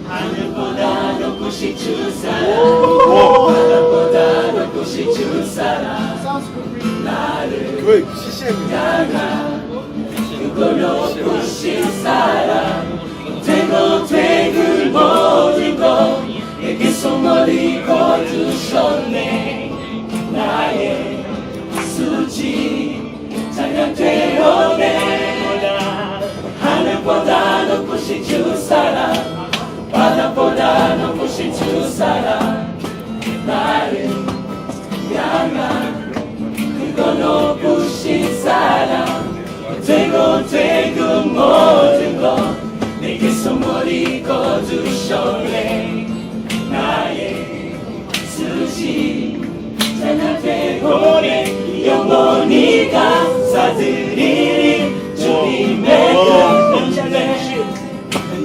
하늘보다 높으신 주 사랑, 바다보다 높으신 주 사랑, 나를 향한 그거 높으신 사랑, 되고 되그 모든 것 내게 손머리 거두셨네. 나의 수지 찬양되어네. 하늘보다 높으신 주 사랑, 바다보다 높으신 주 사랑, 나를 향한 그거 높으신 사랑, 되고 되고 모든 것 내게 선물이 거두셨네. 나의 수지 찬양되오네. 영원히 감사드리리. 주님의 그 은혜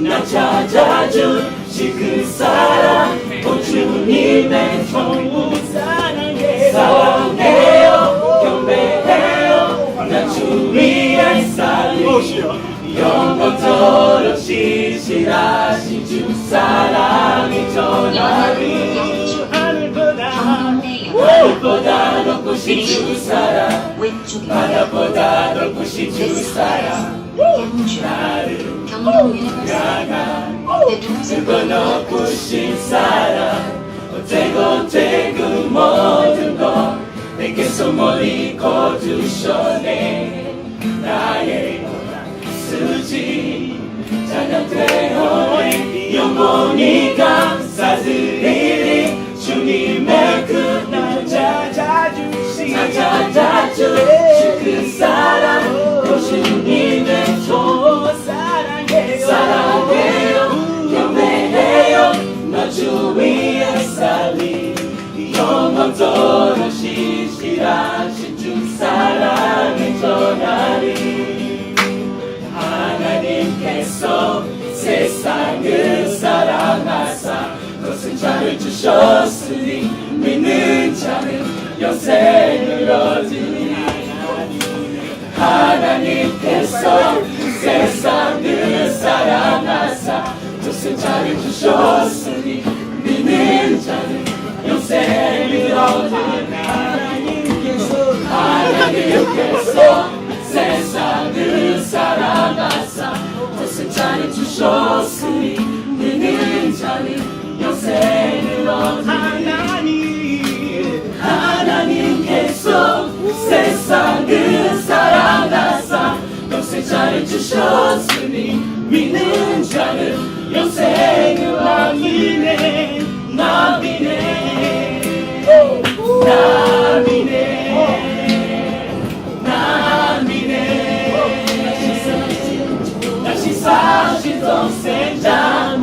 나 찾아주신 그 사랑, 오 주님의 전부 사랑해. 사랑해요, 경배해요. 나 주 위에 살리 영원토록 신실하신 주 사랑이 전하리. 하늘보다 높으신 주 사랑, 바다보다 높으신 주 사랑, 나를 향한 그거 높으신 사랑, 되고 되고 모든 것 내게 선물이 거두셨네. 나의 수지 찬양되오네. 영원히 감사드리리. 주님의 그 찾아주신 그 사랑, 오 주님의 종 사랑해요, 경배해요. 나 주 위에 살리 영원토록 신실하신 주 사랑을 전하리. 하나님께서 세상을 사랑하사 거센 주셨으니 믿는 자는 영생을 얻으리. 하나님께서 세상을 사랑하사 거센 자를 주셨으니 믿는 자는 영생을 얻으리. 하나님께서 세상을 사랑하사 거센 자를 주셨으니 믿는 자는 영생을 얻으리. 하나님께서 세상을 사랑하사 영생 자를 주셨으니 믿는 자는 영생을 얻으네. 나비네 다시 사신 동생자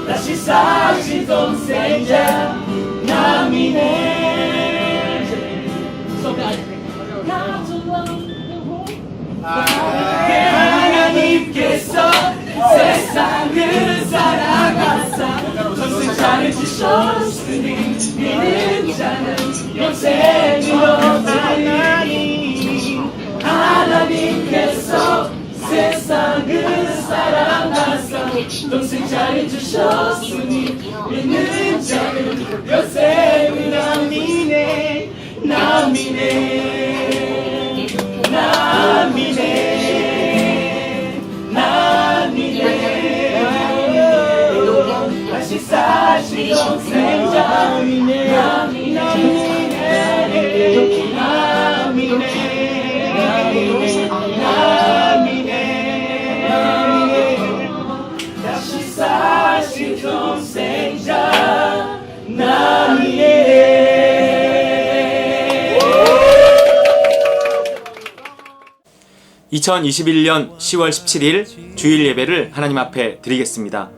다시 사신 동생자 남이네. 하나님께서 세상을 사랑하사 전생자를 주셨으니 믿는 자는 영생을 얻으리. 하나님께서 세상을 사랑하사 동생자를 주셨으니 믿는 자는 영생을 얻으리. 다시 사신 동생자 다시 사신 동생자 남이네. 2021년 10월 17일 주일 예배를 하나님 앞에 드리겠습니다.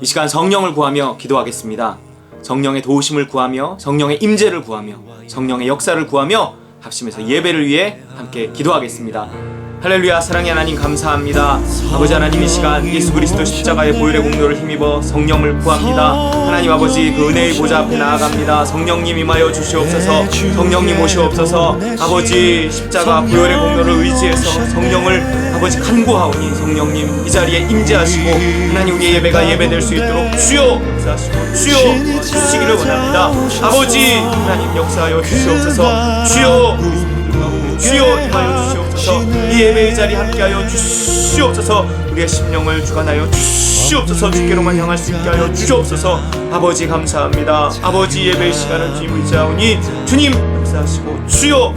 이 시간 성령을 구하며 기도하겠습니다. 성령의 도우심을 구하며 성령의 임재를 구하며 성령의 역사를 구하며 합심해서 예배를 위해 함께 기도하겠습니다. 할렐루야. 사랑의 하나님 감사합니다. 아버지 하나님, 이 시간 예수 그리스도 십자가의 보혈의 공로를 힘입어 성령을 구합니다. 하나님 아버지, 그 은혜의 보좌 앞에 나아갑니다. 성령님 임하여 주시옵소서. 성령님 오시옵소서. 아버지, 십자가 보혈의 공로를 의지해서 성령을 아버지 간구하오니 성령님 이 자리에 임재하시고 하나님, 우리의 예배가 예배될 수 있도록 주여 역사하시고 주여 주시기를 원합니다. 아버지 하나님, 역사하여 주시옵소서. 주여 주여 임하여 주시옵소서. 이 예배의 자리 함께하여 주시옵소서. 우리의 심령을 주관하여 주시옵소서. 주께로만 향할 수 있게 하여 주시옵소서. 아버지 감사합니다. 아버지, 예배의 시간은 주님 의지하오니 주님 역사하시고 주여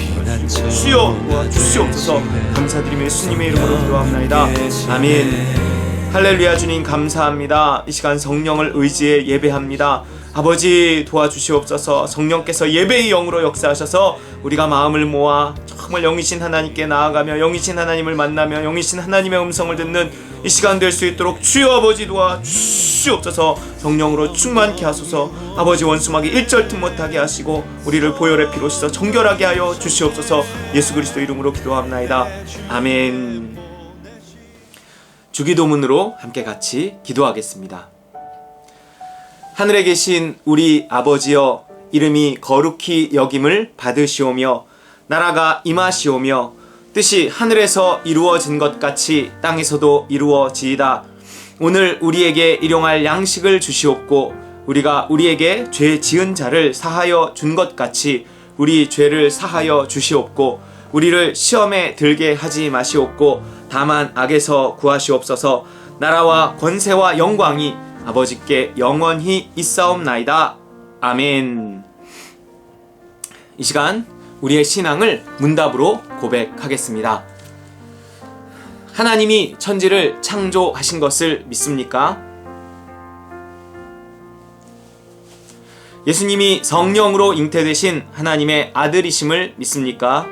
도와주시옵소서. 감사드리며 예수님의 이름으로 기도합나이다. 아멘. 할렐루야. 주님 감사합니다. 이 시간 성령을 의지해 예배합니다. 아버지 도와주시옵소서. 성령께서 예배의 영으로 역사하셔서 우리가 마음을 모아 정말 영이신 하나님께 나아가며 영이신 하나님을 만나며 영이신 하나님의 음성을 듣는 이 시간 될 수 있도록 주여 아버지 도와주시옵소서. 성령으로 충만케 하소서. 아버지, 원수마귀 일절 틈 못하게 하시고 우리를 보혈의 피로 씻어 정결하게 하여 주시옵소서. 예수 그리스도 이름으로 기도합나이다. 아멘. 주기도문으로 함께 같이 기도하겠습니다. 하늘에 계신 우리 아버지여, 이름이 거룩히 여김을 받으시오며 나라가 임하시오며 뜻이 하늘에서 이루어진 것 같이 땅에서도 이루어지이다. 오늘 우리에게 일용할 양식을 주시옵고 우리가 우리에게 죄 지은 자를 사하여 준 것 같이 우리 죄를 사하여 주시옵고 우리를 시험에 들게 하지 마시옵고 다만 악에서 구하시옵소서. 나라와 권세와 영광이 아버지께 영원히 있사옵나이다. 아멘. 이 시간 우리의 신앙을 문답으로 고백하겠습니다. 하나님이 천지를 창조하신 것을 믿습니까? 예수님이 성령으로 잉태되신 하나님의 아들이심을 믿습니까?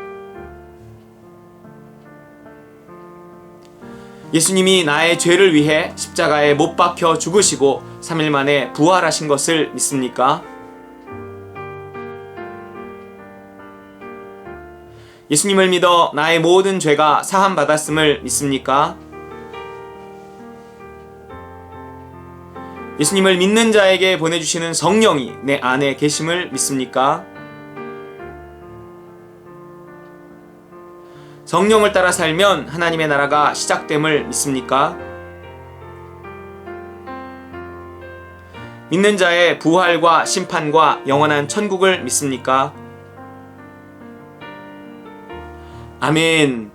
예수님이 나의 죄를 위해 십자가에 못 박혀 죽으시고 3일 만에 부활하신 것을 믿습니까? 예수님을 믿어 나의 모든 죄가 사함받았음을 믿습니까? 예수님을 믿는 자에게 보내주시는 성령이 내 안에 계심을 믿습니까? 성령을 따라 살면 하나님의 나라가 시작됨을 믿습니까? 믿는 자의 부활과 심판과 영원한 천국을 믿습니까? 아멘.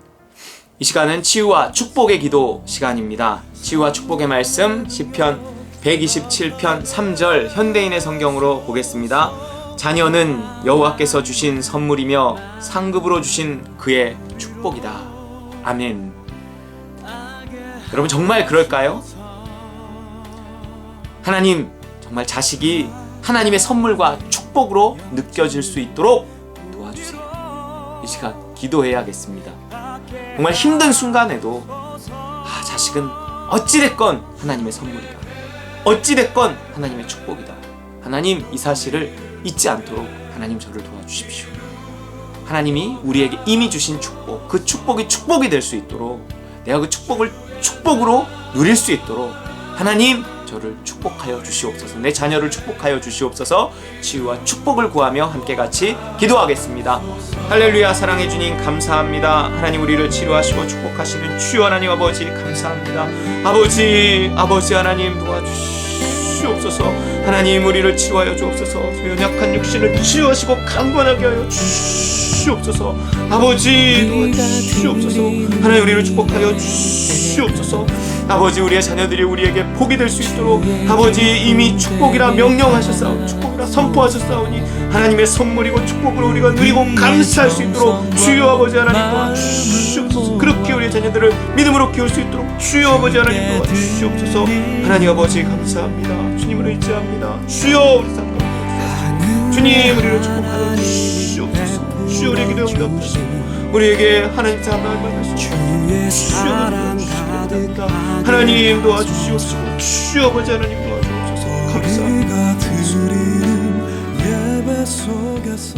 이 시간은 치유와 축복의 기도 시간입니다. 치유와 축복의 말씀 시편 127편 3절 현대인의 성경으로 보겠습니다. 자녀는 여호와께서 주신 선물이며 상급으로 주신 그의 축복이다. 아멘. 여러분, 정말 그럴까요? 하나님, 정말 자식이 하나님의 선물과 축복으로 느껴질 수 있도록 도와주세요. 이 시간 기도해야겠습니다. 정말 힘든 순간에도 자식은 어찌됐건 하나님의 선물이다. 어찌됐건 하나님의 축복이다. 하나님, 이 사실을 잊지 않도록 하나님 저를 도와주십시오. 하나님이 우리에게 이미 주신 축복, 그 축복이 축복이 될 수 있도록, 내가 그 축복을 축복으로 누릴 수 있도록 하나님 저를 축복하여 주시옵소서. 내 자녀를 축복하여 주시옵소서. 치유와 축복을 구하며 함께 같이 기도하겠습니다. 할렐루야. 사랑해 주님 감사합니다. 하나님, 우리를 치료하시고 축복하시는 주여 하나님 아버지 감사합니다. 아버지 하나님 도와주시옵소서. 하나님, 우리를 치료하여 주옵소서. 연약한 육신을 치유하시고 강건하게 하여 주시옵소서. 아버지 도와주시옵소서. 하나님, 우리를 축복하여 주시옵소서. 아버지, 우리의 자녀들이 우리에게 복이 될 수 있도록 아버지 이미 축복이라 명령하셨사오니, 축복이라 선포하셨사오니 하나님의 선물이고 축복으로 우리가 누리고 감사할 수 있도록 주여 아버지 하나님 도와주시옵소서. 그렇게 우리의 자녀들을 믿음으로 키울 수 있도록 주여 아버지 하나님 도와주시옵소서. 하나님 아버지 감사합니다. 주님을 의지합니다. 주여 우리 삶 가운데 주님 우리를 축복하여 주시옵소서. 주여 우리의 기도 응답하시고 우리에게 하나님 사랑을 만날 수 있도록 주여 하나님 도와주시옵소서. 하나님 도와주시옵소서. 주여 아버지 하나님 도와주시옵소서. 감사합니다.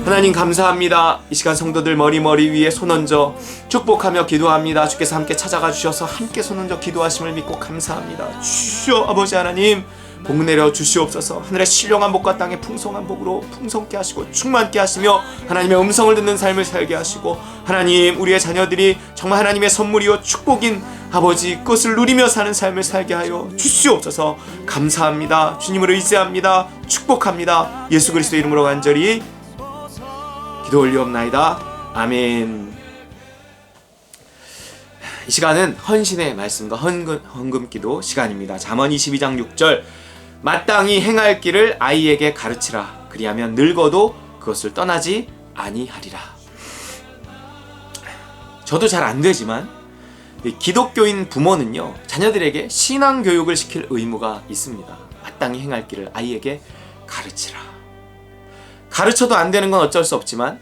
하나님 감사합니다. 이 시간 성도들 머리 위에 손 얹어 축복하며 기도합니다. 주께서 함께 찾아가 주셔서 함께 손 얹어 기도하심을 믿고 감사합니다. 주여 아버지 하나님 복 내려 주시옵소서. 하늘의 신령한 복과 땅의 풍성한 복으로 풍성케 하시고 충만케 하시며 하나님의 음성을 듣는 삶을 살게 하시고 하나님 우리의 자녀들이 정말 하나님의 선물이요 축복인 아버지 것을 누리며 사는 삶을 살게 하여 주시옵소서. 감사합니다. 주님을 의지합니다. 축복합니다. 예수 그리스도 이름으로 간절히 기도 올리옵나이다. 아멘. 이 시간은 헌신의 말씀과 헌금기도 시간입니다. 잠언 22장 6절 마땅히 행할 길을 아이에게 가르치라. 그리하면 늙어도 그것을 떠나지 아니하리라. 저도 잘 안 되지만 기독교인 부모는요 자녀들에게 신앙 교육을 시킬 의무가 있습니다. 마땅히 행할 길을 아이에게 가르치라. 가르쳐도 안 되는 건 어쩔 수 없지만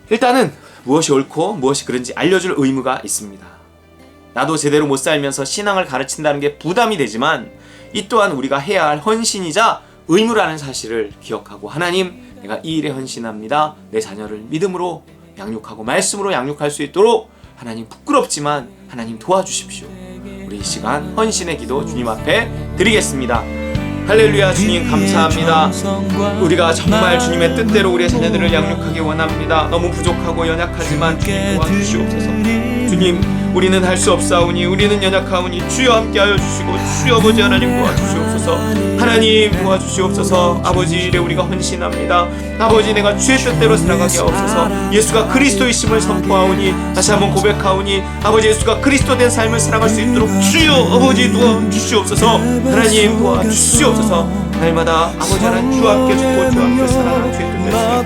일단은 무엇이 옳고 무엇이 그른지 알려줄 의무가 있습니다. 나도 제대로 못 살면서 신앙을 가르친다는 게 부담이 되지만 이 또한 우리가 해야 할 헌신이자 의무라는 사실을 기억하고 하나님 내가 이 일에 헌신합니다. 내 자녀를 믿음으로 양육하고 말씀으로 양육할 수 있도록 하나님 부끄럽지만 하나님 도와주십시오. 우리 이 시간 헌신의 기도 주님 앞에 드리겠습니다. 할렐루야. 주님 감사합니다. 우리가 정말 주님의 뜻대로 우리의 자녀들을 양육하기 원합니다. 너무 부족하고 연약하지만 주님 도와주시옵소서. 주님 우리는 할 수 없사오니 우리는 연약하오니 주여 함께하여 주시고 주여 아버지 하나님 도와주시옵소서. 하나님 도와주시옵소서. 아버지 일에 우리가 헌신합니다. 아버지 내가 주의 뜻대로 살아가게 하옵소서. 예수가 그리스도이심을 선포하오니 다시 한번 고백하오니 아버지 예수가 그리스도 된 삶을 살아갈 수 있도록 주여 아버지 도와주시옵소서. 하나님 도와주시옵소서. 날마다 아버지 하나님 주와 함께 죽고 주와 함께 살아가는 주의 뜻대로 살아가며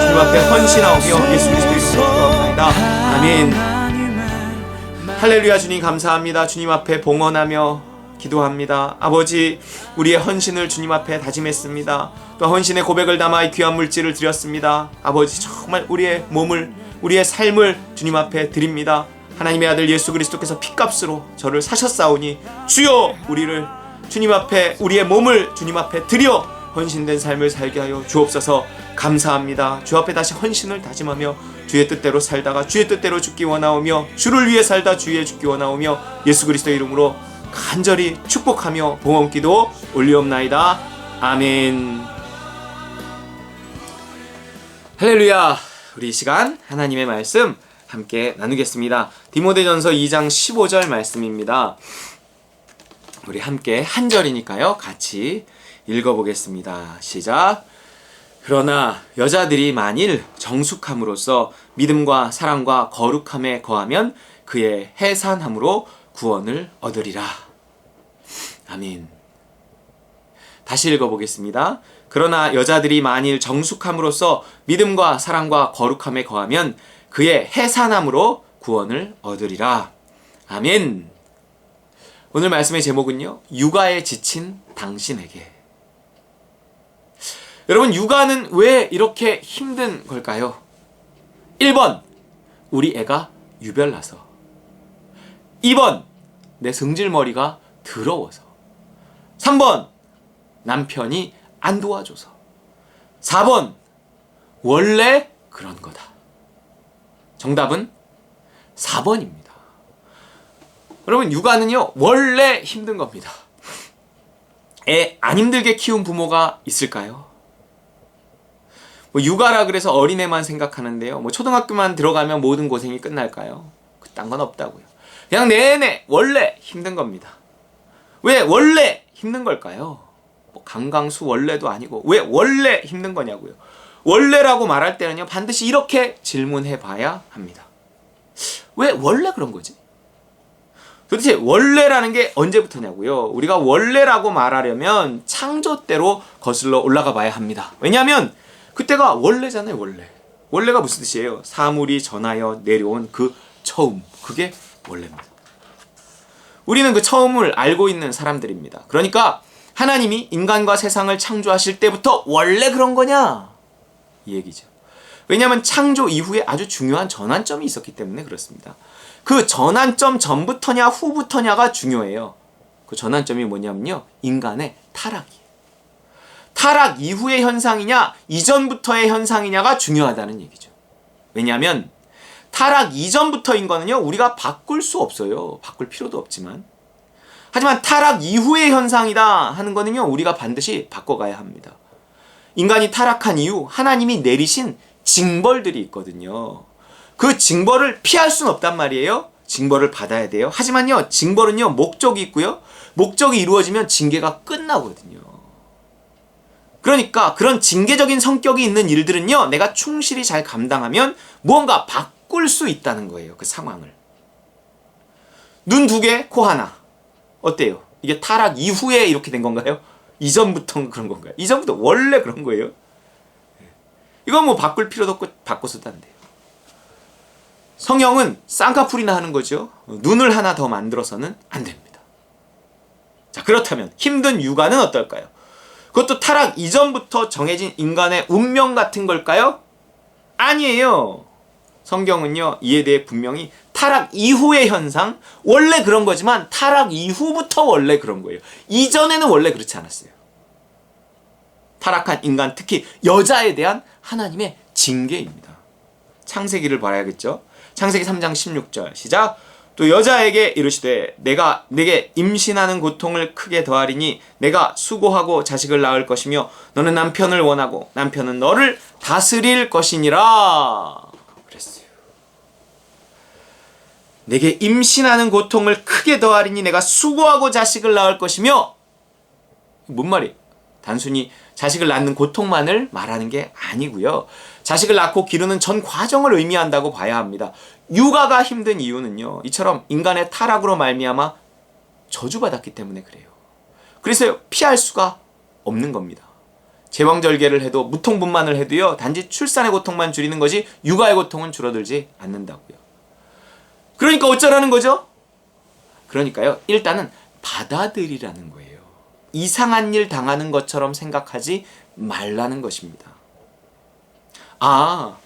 주님 앞에 헌신하오며 예수 그리스도의 이름으로 기도합니다. 아멘. 할렐루야. 주님 감사합니다. 주님 앞에 봉헌하며 기도합니다. 아버지 우리의 헌신을 주님 앞에 다짐했습니다. 또 헌신의 고백을 담아 이 귀한 물질을 드렸습니다. 아버지 정말 우리의 몸을 우리의 삶을 주님 앞에 드립니다. 하나님의 아들 예수 그리스도께서 핏값으로 저를 사셨사오니 주여 우리를 주님 앞에 우리의 몸을 주님 앞에 드려 헌신된 삶을 살게 하여 주옵소서. 감사합니다. 주 앞에 다시 헌신을 다짐하며 주의 뜻대로 살다가 주의 뜻대로 죽기 원하오며 주를 위해 살다 주의 죽기 원하오며 예수 그리스도의 이름으로 간절히 축복하며 봉헌기도 올리옵나이다. 아멘. 할렐루야. 우리 이 시간 하나님의 말씀 함께 나누겠습니다. 디모데전서 2장 15절 말씀입니다. 우리 함께 한 절이니까요 같이 읽어보겠습니다. 시작. 그러나 여자들이 만일 정숙함으로써 믿음과 사랑과 거룩함에 거하면 그의 해산함으로 구원을 얻으리라. 아멘. 다시 읽어보겠습니다. 그러나 여자들이 만일 정숙함으로써 믿음과 사랑과 거룩함에 거하면 그의 해산함으로 구원을 얻으리라. 아멘. 오늘 말씀의 제목은요, 육아에 지친 당신에게. 여러분, 육아는 왜 이렇게 힘든 걸까요? 1번, 우리 애가 유별나서. 2번, 내 승질머리가 더러워서. 3번, 남편이 안 도와줘서. 4번, 원래 그런 거다. 정답은 4번입니다. 여러분, 육아는요, 원래 힘든 겁니다. 애 안 힘들게 키운 부모가 있을까요? 육아라 그래서 어린애만 생각하는데요. 초등학교만 들어가면 모든 고생이 끝날까요? 그딴 건 없다고요. 그냥 내내 원래 힘든 겁니다. 왜 원래 힘든 걸까요? 강강수 원래도 아니고 왜 원래 힘든 거냐고요. 원래라고 말할 때는요, 반드시 이렇게 질문해 봐야 합니다. 왜 원래 그런 거지? 도대체 원래라는 게 언제부터냐고요? 우리가 원래라고 말하려면 창조 때로 거슬러 올라가 봐야 합니다. 왜냐하면 그때가 원래잖아요. 원래가 무슨 뜻이에요? 사물이 전하여 내려온 그 처음, 그게 원래입니다. 우리는 그 처음을 알고 있는 사람들입니다. 그러니까 하나님이 인간과 세상을 창조하실 때부터 원래 그런 거냐? 이 얘기죠. 왜냐하면 창조 이후에 아주 중요한 전환점이 있었기 때문에 그렇습니다. 그 전환점 전부터냐 후부터냐가 중요해요. 그 전환점이 뭐냐면요, 인간의 타락이에요. 타락 이후의 현상이냐 이전부터의 현상이냐가 중요하다는 얘기죠. 왜냐하면 타락 이전부터인 거는요 우리가 바꿀 수 없어요. 바꿀 필요도 없지만, 하지만 타락 이후의 현상이다 하는 거는요 우리가 반드시 바꿔가야 합니다. 인간이 타락한 이후 하나님이 내리신 징벌들이 있거든요. 그 징벌을 피할 수는 없단 말이에요. 징벌을 받아야 돼요. 하지만요 징벌은요 목적이 있고요, 목적이 이루어지면 징계가 끝나거든요. 그러니까 그런 징계적인 성격이 있는 일들은요 내가 충실히 잘 감당하면 무언가 바꿀 수 있다는 거예요. 그 상황을. 눈 2개, 코 하나. 어때요? 이게 타락 이후에 이렇게 된 건가요? 이전부터 그런 건가요? 이전부터 원래 그런 거예요. 이건 뭐 바꿀 필요도 없고 바꿔서도 안 돼요. 성형은 쌍꺼풀이나 하는 거죠. 눈을 하나 더 만들어서는 안 됩니다. 자, 그렇다면 힘든 육아는 어떨까요? 그것도 타락 이전부터 정해진 인간의 운명 같은 걸까요? 아니에요. 성경은요 이에 대해 분명히 타락 이후의 현상, 원래 그런 거지만 타락 이후부터 원래 그런 거예요. 이전에는 원래 그렇지 않았어요. 타락한 인간, 특히 여자에 대한 하나님의 징계입니다. 창세기를 봐야겠죠. 창세기 3장 16절 시작. 또 여자에게 이르시되 내가 내게 임신하는 고통을 크게 더하리니 내가 수고하고 자식을 낳을 것이며 너는 남편을 원하고 남편은 너를 다스릴 것이니라 그랬어요. 내게 임신하는 고통을 크게 더하리니 내가 수고하고 자식을 낳을 것이며, 뭔 말이에요? 단순히 자식을 낳는 고통만을 말하는 게 아니고요. 자식을 낳고 기르는 전 과정을 의미한다고 봐야 합니다. 육아가 힘든 이유는요. 이처럼 인간의 타락으로 말미암아 저주받았기 때문에 그래요. 그래서 피할 수가 없는 겁니다. 제왕절개를 해도 무통분만을 해도요. 단지 출산의 고통만 줄이는 거지 육아의 고통은 줄어들지 않는다고요. 그러니까 어쩌라는 거죠? 그러니까요. 일단은 받아들이라는 거예요. 이상한 일 당하는 것처럼 생각하지 말라는 것입니다. 아,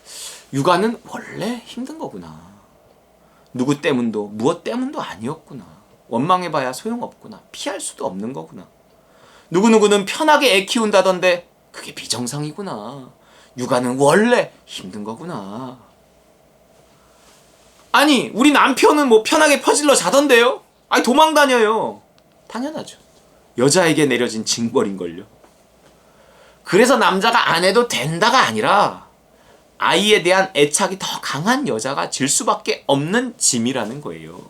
육아는 원래 힘든 거구나. 누구 때문도 무엇 때문도 아니었구나. 원망해봐야 소용없구나. 피할 수도 없는 거구나. 누구누구는 편하게 애 키운다던데 그게 비정상이구나. 육아는 원래 힘든 거구나. 아니, 우리 남편은 뭐 편하게 퍼질러 자던데요? 아니, 도망 다녀요. 당연하죠. 여자에게 내려진 징벌인걸요. 그래서 남자가 안 해도 된다가 아니라 아이에 대한 애착이 더 강한 여자가 질 수밖에 없는 짐이라는 거예요.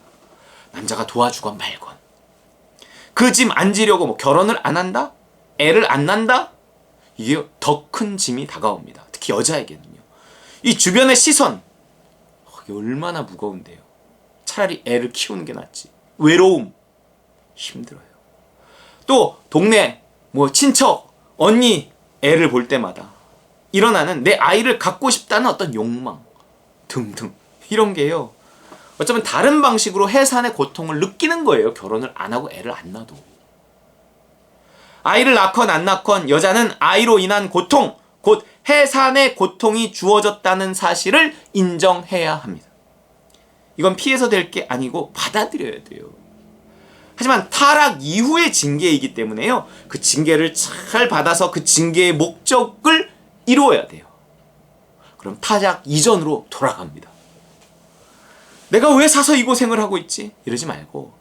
남자가 도와주건 말건. 그 짐 안 지려고 뭐 결혼을 안 한다? 애를 안 낳는다? 이게 더 큰 짐이 다가옵니다. 특히 여자에게는요. 이 주변의 시선, 이게 얼마나 무거운데요. 차라리 애를 키우는 게 낫지. 외로움, 힘들어요. 또 동네, 뭐 친척, 언니 애를 볼 때마다 일어나는 내 아이를 갖고 싶다는 어떤 욕망 등등, 이런 게요. 어쩌면 다른 방식으로 해산의 고통을 느끼는 거예요. 결혼을 안 하고 애를 안 낳아도. 아이를 낳건 안 낳건 여자는 아이로 인한 고통, 곧 해산의 고통이 주어졌다는 사실을 인정해야 합니다. 이건 피해서 될 게 아니고 받아들여야 돼요. 하지만 타락 이후의 징계이기 때문에요. 그 징계를 잘 받아서 그 징계의 목적을 이루어야 돼요. 그럼 타락 이전으로 돌아갑니다. 내가 왜 사서 이 고생을 하고 있지? 이러지 말고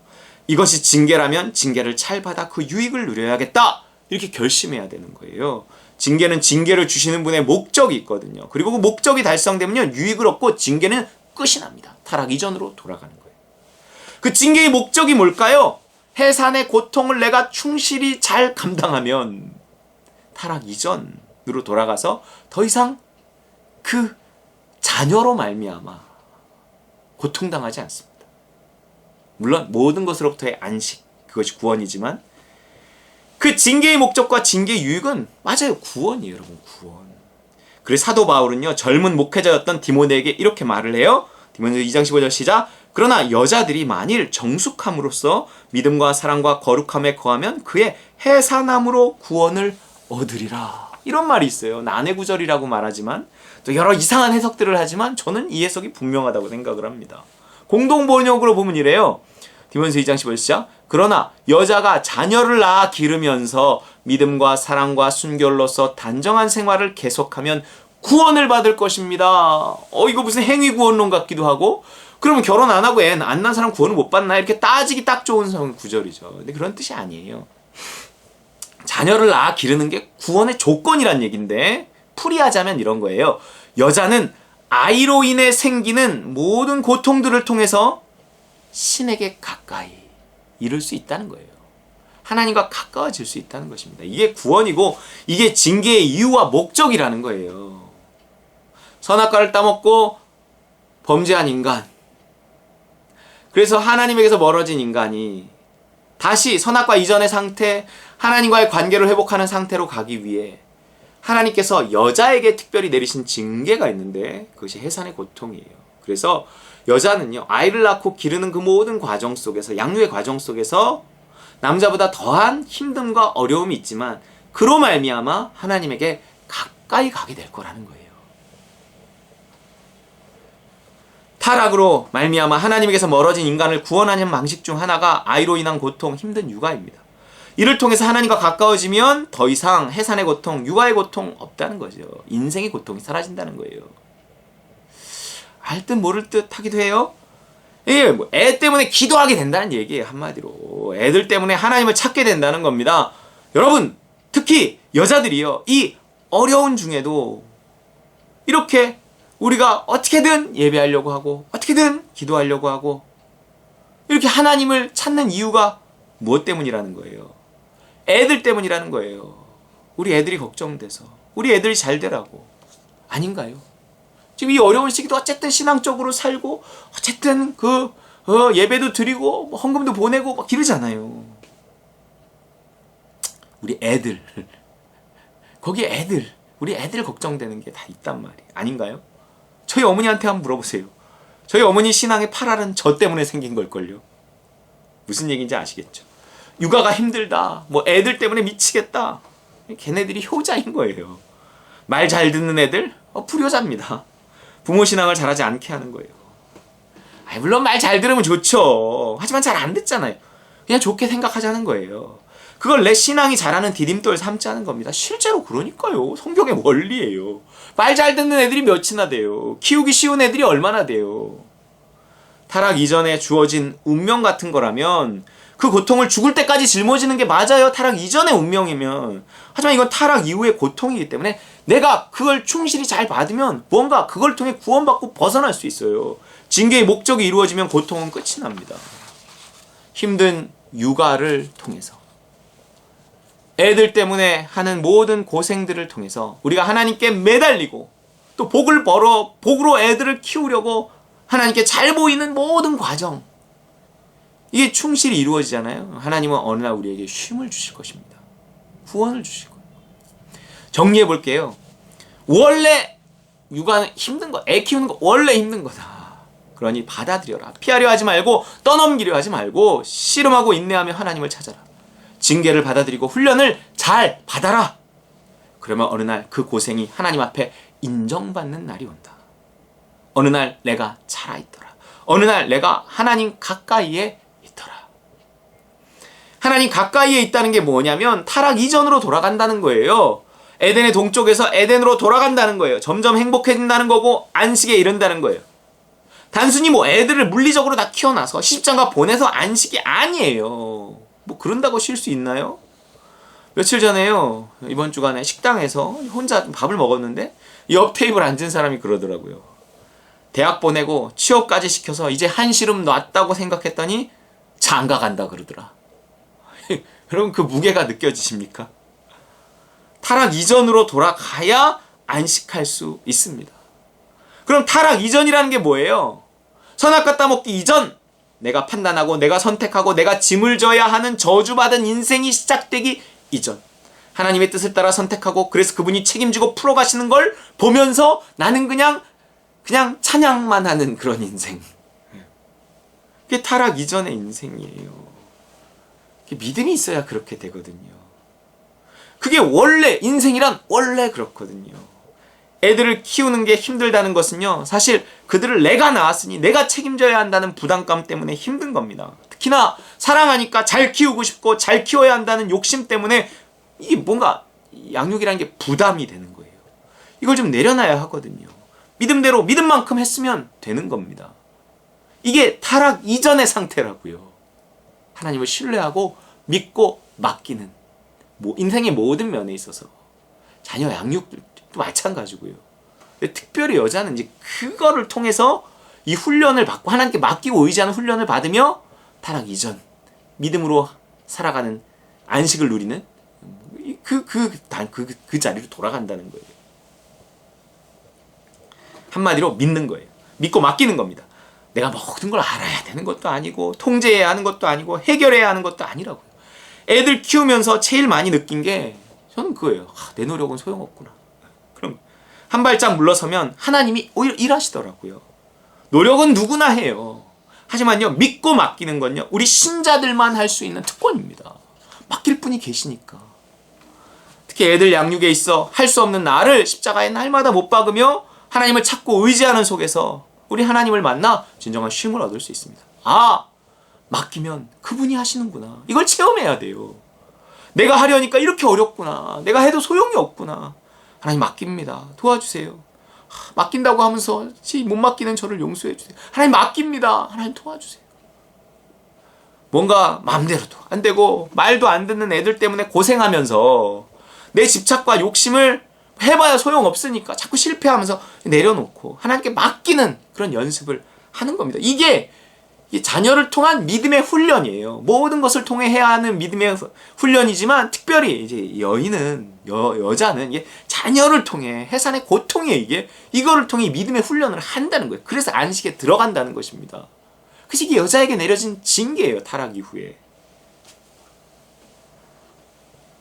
이것이 징계라면 징계를 잘 받아 그 유익을 누려야겠다. 이렇게 결심해야 되는 거예요. 징계는 징계를 주시는 분의 목적이 있거든요. 그리고 그 목적이 달성되면 유익을 얻고 징계는 끝이 납니다. 타락 이전으로 돌아가는 거예요. 그 징계의 목적이 뭘까요? 해산의 고통을 내가 충실히 잘 감당하면 타락 이전으로 돌아가서 더 이상 그 자녀로 말미암아 고통당하지 않습니다. 물론 모든 것으로부터의 안식, 그것이 구원이지만 그 징계의 목적과 징계의 유익은 맞아요. 구원이에요, 여러분. 구원. 그래서 사도 바울은요, 젊은 목회자였던 디모데에게 이렇게 말을 해요. 디모데 2장 15절 시작. 그러나 여자들이 만일 정숙함으로써 믿음과 사랑과 거룩함에 거하면 그의 해산함으로 구원을 얻으리라. 이런 말이 있어요. 난해구절이라고 말하지만 또 여러 이상한 해석들을 하지만 저는 이 해석이 분명하다고 생각을 합니다. 공동번역으로 보면 이래요. 디모데서 2장 15절 시작. 그러나 여자가 자녀를 낳아 기르면서 믿음과 사랑과 순결로서 단정한 생활을 계속하면 구원을 받을 것입니다. 이거 무슨 행위 구원론 같기도 하고, 그러면 결혼 안 하고 애 안 낳은 사람 구원을 못 받나? 이렇게 따지기 딱 좋은 구절이죠. 근데 그런 뜻이 아니에요. 자녀를 낳아 기르는 게 구원의 조건이란 얘기인데, 풀이하자면 이런 거예요. 여자는 아이로 인해 생기는 모든 고통들을 통해서 신에게 가까이 이룰 수 있다는 거예요. 하나님과 가까워질 수 있다는 것입니다. 이게 구원이고, 이게 징계의 이유와 목적이라는 거예요. 선악과를 따먹고 범죄한 인간, 그래서 하나님에게서 멀어진 인간이 다시 선악과 이전의 상태, 하나님과의 관계를 회복하는 상태로 가기 위해 하나님께서 여자에게 특별히 내리신 징계가 있는데, 그것이 해산의 고통이에요. 그래서 여자는요, 아이를 낳고 기르는 그 모든 과정 속에서, 양육의 과정 속에서 남자보다 더한 힘듦과 어려움이 있지만, 그로 말미암아 하나님에게 가까이 가게 될 거라는 거예요. 타락으로 말미암아 하나님에게서 멀어진 인간을 구원하는 방식 중 하나가 아이로 인한 고통, 힘든 육아입니다. 이를 통해서 하나님과 가까워지면 더 이상 해산의 고통, 육아의 고통 없다는 거죠. 인생의 고통이 사라진다는 거예요. 알 듯 모를 듯 하기도 해요. 예, 애 때문에 기도하게 된다는 얘기예요. 한마디로 애들 때문에 하나님을 찾게 된다는 겁니다. 여러분, 특히 여자들이요, 이 어려운 중에도 이렇게 우리가 어떻게든 예배하려고 하고 어떻게든 기도하려고 하고 이렇게 하나님을 찾는 이유가 무엇 때문이라는 거예요? 애들 때문이라는 거예요. 우리 애들이 걱정돼서, 우리 애들이 잘 되라고. 아닌가요? 지금 이 어려운 시기도 어쨌든 신앙적으로 살고, 어쨌든 예배도 드리고 헌금도 보내고 막 이러잖아요. 우리 애들, 거기에 우리 애들 걱정되는 게 다 있단 말이에요. 아닌가요? 저희 어머니한테 한번 물어보세요. 저희 어머니 신앙의 8알은 저 때문에 생긴 걸걸요. 무슨 얘기인지 아시겠죠? 육아가 힘들다, 애들 때문에 미치겠다. 걔네들이 효자인 거예요. 말 잘 듣는 애들? 불효자입니다. 부모 신앙을 잘하지 않게 하는 거예요. 물론 말 잘 들으면 좋죠. 하지만 잘 안 듣잖아요. 그냥 좋게 생각하자는 거예요. 그걸 내 신앙이 잘하는 디딤돌 삼자는 겁니다. 실제로 그러니까요. 성경의 원리예요. 말 잘 듣는 애들이 몇이나 돼요. 키우기 쉬운 애들이 얼마나 돼요. 타락 이전에 주어진 운명 같은 거라면 그 고통을 죽을 때까지 짊어지는 게 맞아요. 타락 이전의 운명이면. 하지만 이건 타락 이후의 고통이기 때문에 내가 그걸 충실히 잘 받으면 무언가 그걸 통해 구원받고 벗어날 수 있어요. 징계의 목적이 이루어지면 고통은 끝이 납니다. 힘든 육아를 통해서, 애들 때문에 하는 모든 고생들을 통해서 우리가 하나님께 매달리고 또 복으로 애들을 키우려고 하나님께 잘 보이는 모든 과정, 이게 충실히 이루어지잖아요. 하나님은 어느 날 우리에게 쉼을 주실 것입니다. 구원을 주실 거예요. 정리해 볼게요. 원래 육아는 힘든 거, 애 키우는 거 원래 힘든 거다. 그러니 받아들여라. 피하려 하지 말고, 떠넘기려 하지 말고, 씨름하고 인내하며 하나님을 찾아라. 징계를 받아들이고 훈련을 잘 받아라. 그러면 어느 날 그 고생이 하나님 앞에 인정받는 날이 온다. 어느 날 내가 살아있더라. 어느 날 내가 하나님 가까이에 있더라. 하나님 가까이에 있다는 게 뭐냐면 타락 이전으로 돌아간다는 거예요. 에덴의 동쪽에서 에덴으로 돌아간다는 거예요. 점점 행복해진다는 거고 안식에 이른다는 거예요. 단순히 애들을 물리적으로 다 키워놔서 시집장가 보내서 안식이 아니에요. 그런다고 쉴 수 있나요? 며칠 전에요, 이번 주간에 식당에서 혼자 밥을 먹었는데 옆 테이블 앉은 사람이 그러더라고요. 대학 보내고 취업까지 시켜서 이제 한시름 놨다고 생각했더니 장가 간다 그러더라. 여러분, 그 무게가 느껴지십니까? 타락 이전으로 돌아가야 안식할 수 있습니다. 그럼 타락 이전이라는 게 뭐예요? 선악과 따먹기 이전, 내가 판단하고 내가 선택하고 내가 짐을 져야 하는 저주받은 인생이 시작되기 이전, 하나님의 뜻을 따라 선택하고 그래서 그분이 책임지고 풀어가시는 걸 보면서 나는 그냥 찬양만 하는 그런 인생. 그게 타락 이전의 인생이에요. 믿음이 있어야 그렇게 되거든요. 그게 원래 인생이란 원래 그렇거든요. 애들을 키우는 게 힘들다는 것은요, 사실 그들을 내가 낳았으니 내가 책임져야 한다는 부담감 때문에 힘든 겁니다. 특히나 사랑하니까 잘 키우고 싶고 잘 키워야 한다는 욕심 때문에 이게 뭔가 양육이라는 게 부담이 되는 거예요. 이걸 좀 내려놔야 하거든요. 믿음대로 믿음만큼 했으면 되는 겁니다. 이게 타락 이전의 상태라고요. 하나님을 신뢰하고 믿고 맡기는 인생의 모든 면에 있어서 자녀 양육도 마찬가지고요. 특별히 여자는 이제 그거를 통해서 이 훈련을 받고 하나님께 맡기고 의지하는 훈련을 받으며 타락 이전 믿음으로 살아가는 안식을 누리는 그 자리로 돌아간다는 거예요. 한마디로 믿는 거예요. 믿고 맡기는 겁니다. 내가 모든 걸 알아야 되는 것도 아니고 통제해야 하는 것도 아니고 해결해야 하는 것도 아니라고요. 애들 키우면서 제일 많이 느낀 게 저는 그거예요. 내 노력은 소용없구나. 그럼 한 발짝 물러서면 하나님이 오히려 일하시더라고요. 노력은 누구나 해요. 하지만요, 믿고 맡기는 건요, 우리 신자들만 할 수 있는 특권입니다. 맡길 분이 계시니까. 특히 애들 양육에 있어 할 수 없는 나를 십자가에 날마다 못 박으며 하나님을 찾고 의지하는 속에서 우리 하나님을 만나 진정한 쉼을 얻을 수 있습니다. 맡기면 그분이 하시는구나. 이걸 체험해야 돼요. 내가 하려니까 이렇게 어렵구나. 내가 해도 소용이 없구나. 하나님 맡깁니다. 도와주세요. 맡긴다고 하면서 못 맡기는 저를 용서해 주세요. 하나님 맡깁니다. 하나님 도와주세요. 뭔가 마음대로도 안 되고 말도 안 듣는 애들 때문에 고생하면서 내 집착과 욕심을 해봐야 소용없으니까 자꾸 실패하면서 내려놓고 하나님께 맡기는 그런 연습을 하는 겁니다. 이게 자녀를 통한 믿음의 훈련이에요. 모든 것을 통해 해야 하는 믿음의 훈련이지만 특별히 이제 여자는 이게 자녀를 통해 해산의 고통이에요. 이거를 통해 믿음의 훈련을 한다는 거예요. 그래서 안식에 들어간다는 것입니다. 그래서 이게 여자에게 내려진 징계예요. 타락 이후에.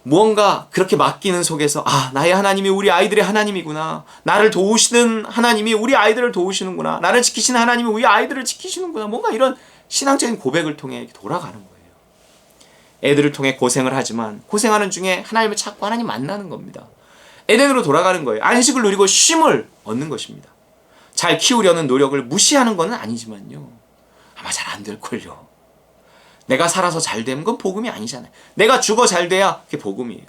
무언가 그렇게 맡기는 속에서 나의 하나님이 우리 아이들의 하나님이구나. 나를 도우시는 하나님이 우리 아이들을 도우시는구나. 나를 지키시는 하나님이 우리 아이들을 지키시는구나. 뭔가 이런 신앙적인 고백을 통해 돌아가는 거예요. 애들을 통해 고생을 하지만 고생하는 중에 하나님을 찾고 하나님 만나는 겁니다. 에덴으로 돌아가는 거예요. 안식을 누리고 쉼을 얻는 것입니다. 잘 키우려는 노력을 무시하는 건 아니지만요. 아마 잘 안 될걸요. 내가 살아서 잘 되면 그건 복음이 아니잖아요. 내가 죽어 잘 돼야 그게 복음이에요.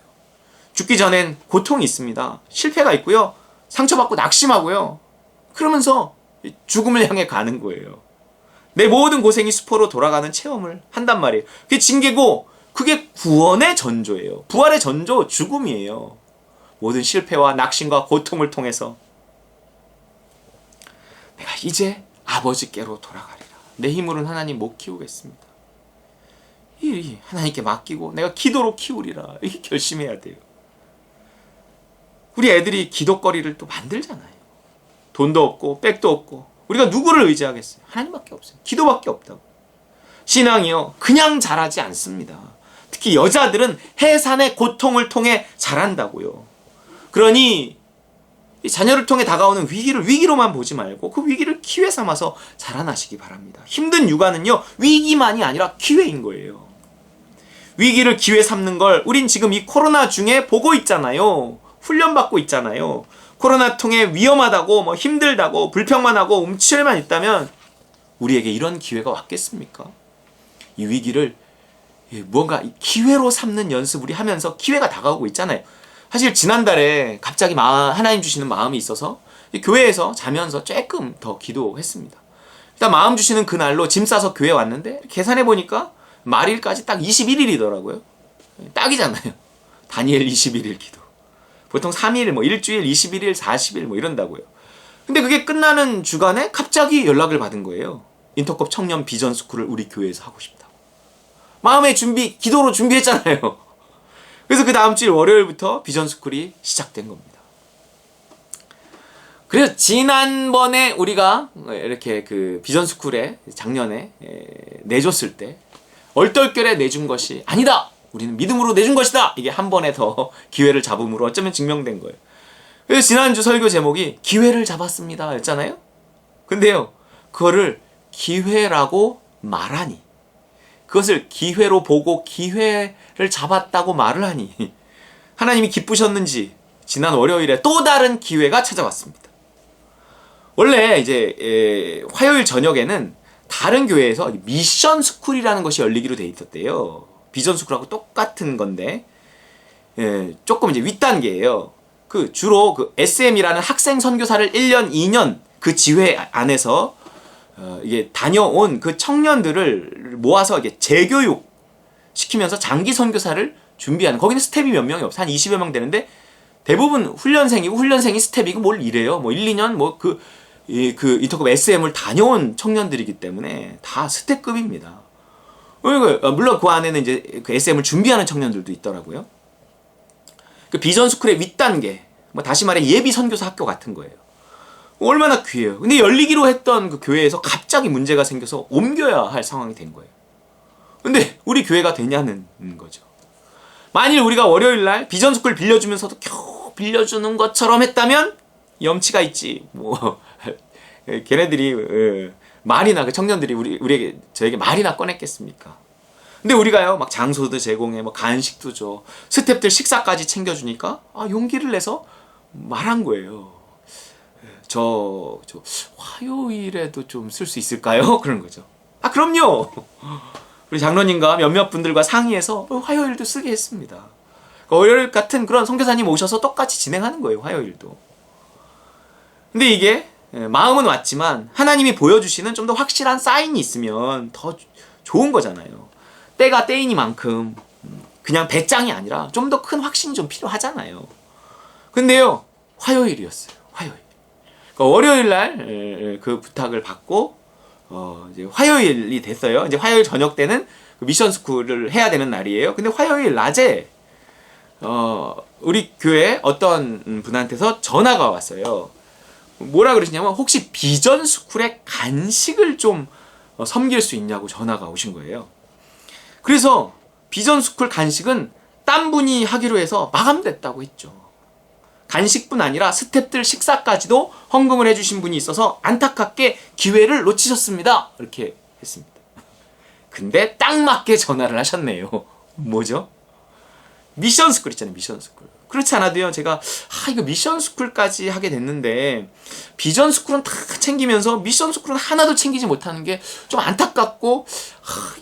죽기 전엔 고통이 있습니다. 실패가 있고요. 상처받고 낙심하고요. 그러면서 죽음을 향해 가는 거예요. 내 모든 고생이 수포로 돌아가는 체험을 한단 말이에요. 그게 징계고 그게 구원의 전조예요. 부활의 전조, 죽음이에요. 모든 실패와 낙심과 고통을 통해서 내가 이제 아버지께로 돌아가리라. 내 힘으로는 하나님 못 키우겠습니다. 하나님께 맡기고 내가 기도로 키우리라. 이렇게 결심해야 돼요. 우리 애들이 기도거리를 또 만들잖아요. 돈도 없고 백도 없고 우리가 누구를 의지하겠어요? 하나님밖에 없어요. 기도밖에 없다고. 신앙이요, 그냥 자라지 않습니다. 특히 여자들은 해산의 고통을 통해 자란다고요. 그러니 자녀를 통해 다가오는 위기를 위기로만 보지 말고 그 위기를 기회 삼아서 자라나시기 바랍니다. 힘든 육아는요, 위기만이 아니라 기회인 거예요. 위기를 기회 삼는 걸 우린 지금 이 코로나 중에 보고 있잖아요. 훈련받고 있잖아요. 코로나 통해 위험하다고 힘들다고 불평만 하고 움츠려만 있다면 우리에게 이런 기회가 왔겠습니까? 이 위기를 무언가 기회로 삼는 연습 우리 하면서 기회가 다가오고 있잖아요. 사실 지난달에 갑자기 하나님 주시는 마음이 있어서 교회에서 자면서 조금 더 기도했습니다. 일단 마음 주시는 그날로 짐 싸서 교회 왔는데 계산해 보니까 말일까지 딱 21일이더라고요. 딱이잖아요. 다니엘 21일 기도. 보통 3일, 일주일, 21일, 40일 이런다고요. 근데 그게 끝나는 주간에 갑자기 연락을 받은 거예요. 인터컵 청년 비전 스쿨을 우리 교회에서 하고 싶다고. 마음의 준비, 기도로 준비했잖아요. 그래서 그 다음 주 월요일부터 비전 스쿨이 시작된 겁니다. 그래서 지난번에 우리가 이렇게 그 비전 스쿨에 작년에 내줬을 때 얼떨결에 내준 것이 아니다. 우리는 믿음으로 내준 것이다. 이게 한 번에 더 기회를 잡음으로 어쩌면 증명된 거예요. 그래서 지난주 설교 제목이 기회를 잡았습니다 였잖아요. 근데요, 그거를 기회라고 말하니, 그것을 기회로 보고 기회를 잡았다고 말을 하니 하나님이 기쁘셨는지 지난 월요일에 또 다른 기회가 찾아왔습니다. 원래 이제 화요일 저녁에는 다른 교회에서 미션 스쿨이라는 것이 열리기로 돼 있었대요. 비전 스쿨하고 똑같은 건데 조금 이제 윗단계예요. 주로 SM이라는 학생 선교사를 1년, 2년 그 지회 안에서 이게 다녀온 그 청년들을 모아서 이게 재교육 시키면서 장기 선교사를 준비하는, 거기는 스텝이 몇 명이 없어. 한 20여 명 되는데 대부분 훈련생이고, 훈련생이 스텝이고 뭘 이래요. 뭐 1, 2년 이터급 SM을 다녀온 청년들이기 때문에 다 스텝급입니다. 물론 그 안에는 이제 그 SM을 준비하는 청년들도 있더라고요. 그 비전스쿨의 윗단계, 뭐 다시 말해 예비 선교사 학교 같은 거예요. 얼마나 귀해요. 근데 열리기로 했던 그 교회에서 갑자기 문제가 생겨서 옮겨야 할 상황이 된 거예요. 근데 우리 교회가 되냐는 거죠. 만일 우리가 월요일날 비전스쿨 빌려주면서도 겨우 빌려주는 것처럼 했다면 염치가 있지. 뭐 걔네들이 말이나 그 청년들이 저에게 말이나 꺼냈겠습니까? 근데 우리가요, 막 장소도 제공해, 뭐 간식도 줘, 스태프들 식사까지 챙겨주니까 용기를 내서 말한 거예요. 저 화요일에도 좀 쓸 수 있을까요? 그런 거죠. 그럼요. 우리 장로님과 몇몇 분들과 상의해서 화요일도 쓰게 했습니다. 월요일 같은 그런 선교사님 오셔서 똑같이 진행하는 거예요, 화요일도. 근데 이게 마음은 왔지만 하나님이 보여주시는 좀 더 확실한 사인이 있으면 더 좋은 거잖아요. 때가 때이니만큼 그냥 배짱이 아니라 좀 더 큰 확신이 좀 필요하잖아요. 근데요, 화요일이었어요. 화요일. 그러니까 월요일날 그 부탁을 받고 이제 화요일이 됐어요. 이제 화요일 저녁 때는 미션 스쿨을 해야 되는 날이에요. 근데 화요일 낮에 우리 교회 어떤 분한테서 전화가 왔어요. 뭐라 그러시냐면 혹시 비전 스쿨의 간식을 좀 섬길 수 있냐고 전화가 오신 거예요. 그래서 비전 스쿨 간식은 딴 분이 하기로 해서 마감됐다고 했죠. 간식뿐 아니라 스태프들 식사까지도 헌금을 해주신 분이 있어서 안타깝게 기회를 놓치셨습니다. 이렇게 했습니다. 근데 딱 맞게 전화를 하셨네요. 뭐죠? 미션 스쿨 있잖아요. 미션 스쿨. 그렇지 않아도요, 제가 이거 미션 스쿨까지 하게 됐는데 비전 스쿨은 다 챙기면서 미션 스쿨은 하나도 챙기지 못하는 게 좀 안타깝고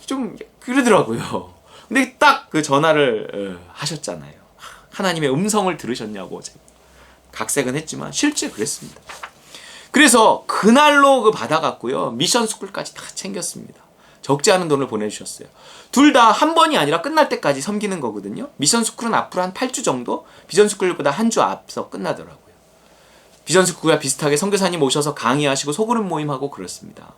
좀 그러더라고요. 근데 딱 그 전화를 하셨잖아요. 하나님의 음성을 들으셨냐고 제가 각색은 했지만 실제 그랬습니다. 그래서 그날로 받아갔고요, 미션 스쿨까지 다 챙겼습니다. 적지 않은 돈을 보내주셨어요. 둘 다 한 번이 아니라 끝날 때까지 섬기는 거거든요. 미션 스쿨은 앞으로 한 8주 정도, 비전 스쿨보다 한 주 앞서 끝나더라고요. 비전 스쿨과 비슷하게 선교사님 오셔서 강의하시고 소그룹 모임하고 그렇습니다.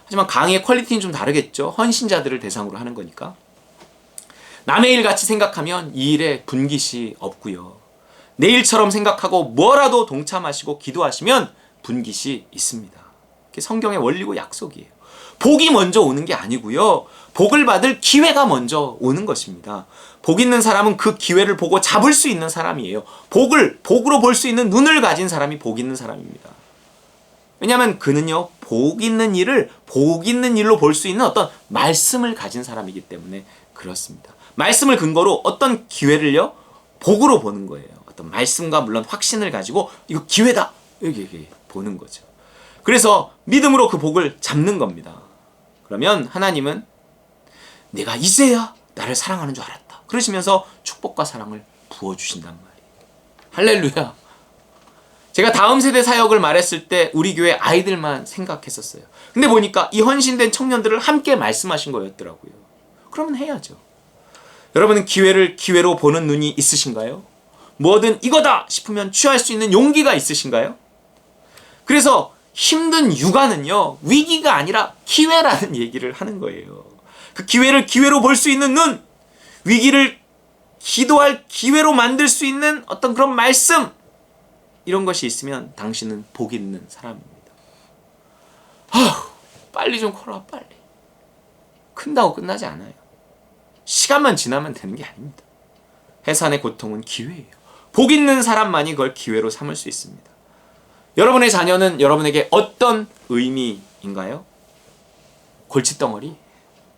하지만 강의의 퀄리티는 좀 다르겠죠. 헌신자들을 대상으로 하는 거니까. 남의 일 같이 생각하면 이 일에 분깃이 없고요. 내 일처럼 생각하고 뭐라도 동참하시고 기도하시면 분깃이 있습니다. 그게 성경의 원리고 약속이에요. 복이 먼저 오는 게 아니고요, 복을 받을 기회가 먼저 오는 것입니다. 복 있는 사람은 그 기회를 보고 잡을 수 있는 사람이에요. 복으로 볼 수 있는 눈을 가진 사람이 복 있는 사람입니다. 왜냐하면 그는요, 복 있는 일을 복 있는 일로 볼 수 있는 어떤 말씀을 가진 사람이기 때문에 그렇습니다. 말씀을 근거로 어떤 기회를요, 복으로 보는 거예요. 어떤 말씀과 물론 확신을 가지고 이거 기회다, 여기 보는 거죠. 그래서 믿음으로 그 복을 잡는 겁니다. 그러면 하나님은 내가 이제야 나를 사랑하는 줄 알았다, 그러시면서 축복과 사랑을 부어주신단 말이에요. 할렐루야. 제가 다음 세대 사역을 말했을 때 우리 교회 아이들만 생각했었어요. 근데 보니까 이 헌신된 청년들을 함께 말씀하신 거였더라고요. 그러면 해야죠. 여러분은 기회를 기회로 보는 눈이 있으신가요? 뭐든 이거다 싶으면 취할 수 있는 용기가 있으신가요? 그래서 힘든 육아는요, 위기가 아니라 기회라는 얘기를 하는 거예요. 그 기회를 기회로 볼 수 있는 눈, 위기를 기도할 기회로 만들 수 있는 어떤 그런 말씀, 이런 것이 있으면 당신은 복 있는 사람입니다. 빨리 좀 커라, 빨리. 큰다고 끝나지 않아요. 시간만 지나면 되는 게 아닙니다. 해산의 고통은 기회예요. 복 있는 사람만이 그걸 기회로 삼을 수 있습니다. 여러분의 자녀는 여러분에게 어떤 의미인가요? 골칫덩어리?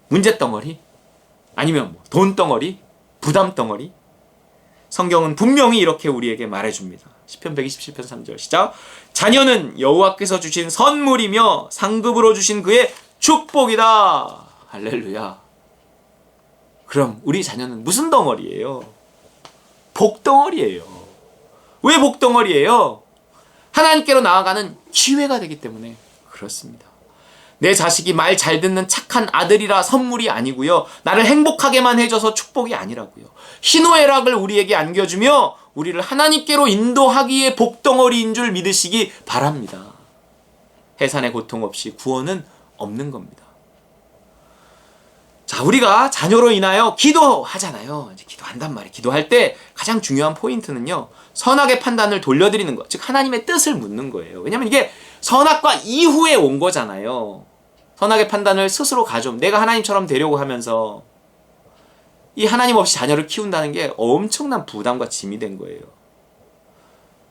문제덩어리? 아니면 돈덩어리? 부담덩어리? 성경은 분명히 이렇게 우리에게 말해줍니다. 시편 127편 3절 시작. 자녀는 여호와께서 주신 선물이며 상급으로 주신 그의 축복이다. 할렐루야. 그럼 우리 자녀는 무슨 덩어리예요? 복덩어리예요. 왜 복덩어리예요? 하나님께로 나아가는 기회가 되기 때문에 그렇습니다. 내 자식이 말 잘 듣는 착한 아들이라 선물이 아니고요. 나를 행복하게만 해줘서 축복이 아니라고요. 희노애락을 우리에게 안겨주며 우리를 하나님께로 인도하기에 복덩어리인 줄 믿으시기 바랍니다. 해산의 고통 없이 구원은 없는 겁니다. 자, 우리가 자녀로 인하여 기도하잖아요. 이제 기도한단 말이에요. 기도할 때 가장 중요한 포인트는요, 선악의 판단을 돌려드리는 것, 즉 하나님의 뜻을 묻는 거예요. 왜냐면 이게 선악과 이후에 온 거잖아요. 선악의 판단을 스스로 가져, 내가 하나님처럼 되려고 하면서 이 하나님 없이 자녀를 키운다는 게 엄청난 부담과 짐이 된 거예요.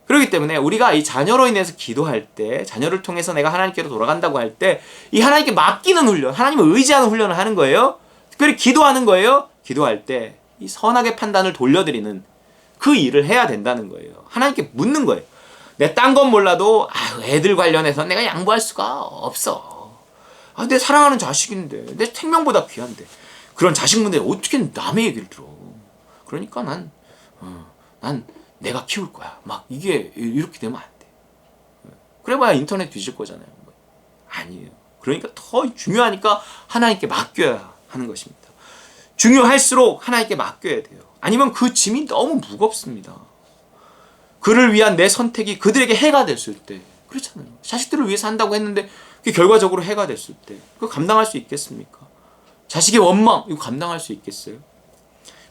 그렇기 때문에 우리가 이 자녀로 인해서 기도할 때, 자녀를 통해서 내가 하나님께로 돌아간다고 할 때 이 하나님께 맡기는 훈련, 하나님을 의지하는 훈련을 하는 거예요. 특별히 기도하는 거예요. 기도할 때 이 선악의 판단을 돌려드리는 그 일을 해야 된다는 거예요. 하나님께 묻는 거예요. 내 딴 건 몰라도 애들 관련해서 내가 양보할 수가 없어. 내 사랑하는 자식인데, 내 생명보다 귀한데, 그런 자식 문제에 어떻게 남의 얘기를 들어. 그러니까 난 내가 키울 거야. 막 이게 이렇게 되면 안 돼. 그래봐야 인터넷 뒤질 거잖아요. 아니에요. 그러니까 더 중요하니까 하나님께 맡겨야 하는 것입니다. 중요할수록 하나님께 맡겨야 돼요. 아니면 그 짐이 너무 무겁습니다. 그를 위한 내 선택이 그들에게 해가 됐을 때, 그렇잖아요. 자식들을 위해서 한다고 했는데 그게 결과적으로 해가 됐을 때 그거 감당할 수 있겠습니까? 자식의 원망, 이거 감당할 수 있겠어요?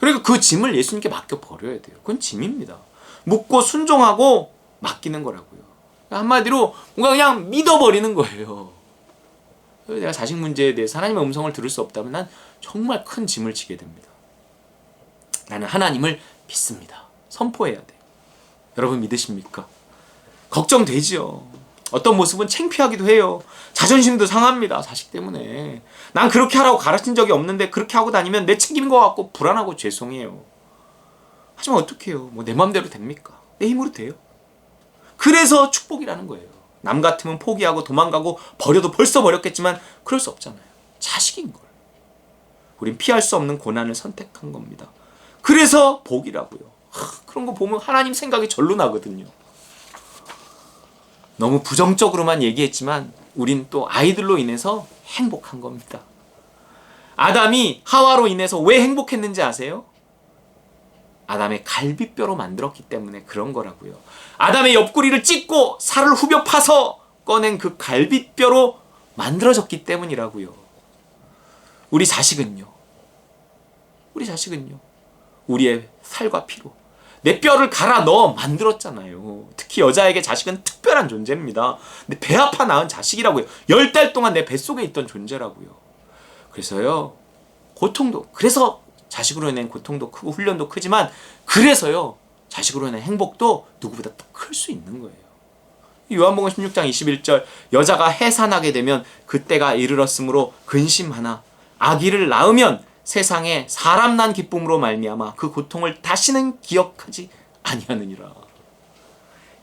그러니까 그 짐을 예수님께 맡겨버려야 돼요. 그건 짐입니다. 묻고 순종하고 맡기는 거라고요. 한마디로 뭔가 그냥 믿어버리는 거예요. 내가 자식 문제에 대해서 하나님의 음성을 들을 수 없다면 난 정말 큰 짐을 지게 됩니다. 나는 하나님을 믿습니다. 선포해야 돼요. 여러분 믿으십니까? 걱정되지요. 어떤 모습은 창피하기도 해요. 자존심도 상합니다. 자식 때문에. 난 그렇게 하라고 가르친 적이 없는데 그렇게 하고 다니면 내 책임인 것 같고 불안하고 죄송해요. 하지만 어떻게 해요? 내 맘대로 됩니까? 내 힘으로 돼요? 그래서 축복이라는 거예요. 남 같으면 포기하고 도망가고 버려도 벌써 버렸겠지만 그럴 수 없잖아요. 자식인 걸. 우린 피할 수 없는 고난을 선택한 겁니다. 그래서 복이라고요. 그런 거 보면 하나님 생각이 절로 나거든요. 너무 부정적으로만 얘기했지만 우린 또 아이들로 인해서 행복한 겁니다. 아담이 하와로 인해서 왜 행복했는지 아세요? 아담의 갈비뼈로 만들었기 때문에 그런 거라고요. 아담의 옆구리를 찢고 살을 후벼 파서 꺼낸 그 갈비뼈로 만들어졌기 때문이라고요. 우리 자식은요. 우리의 살과 피로 내 뼈를 갈아 넣어 만들었잖아요. 특히 여자에게 자식은 특별한 존재입니다. 근데 배 아파 낳은 자식이라고요. 10달 동안 내 뱃속에 있던 존재라고요. 그래서요, 그래서 자식으로 인한 고통도 크고 훈련도 크지만 그래서요, 자식으로 인한 행복도 누구보다 더 클 수 있는 거예요. 요한복음 16장 21절, 여자가 해산하게 되면 그때가 이르렀으므로 근심하나 아기를 낳으면 세상에 사람 난 기쁨으로 말미암아 그 고통을 다시는 기억하지 아니하느니라.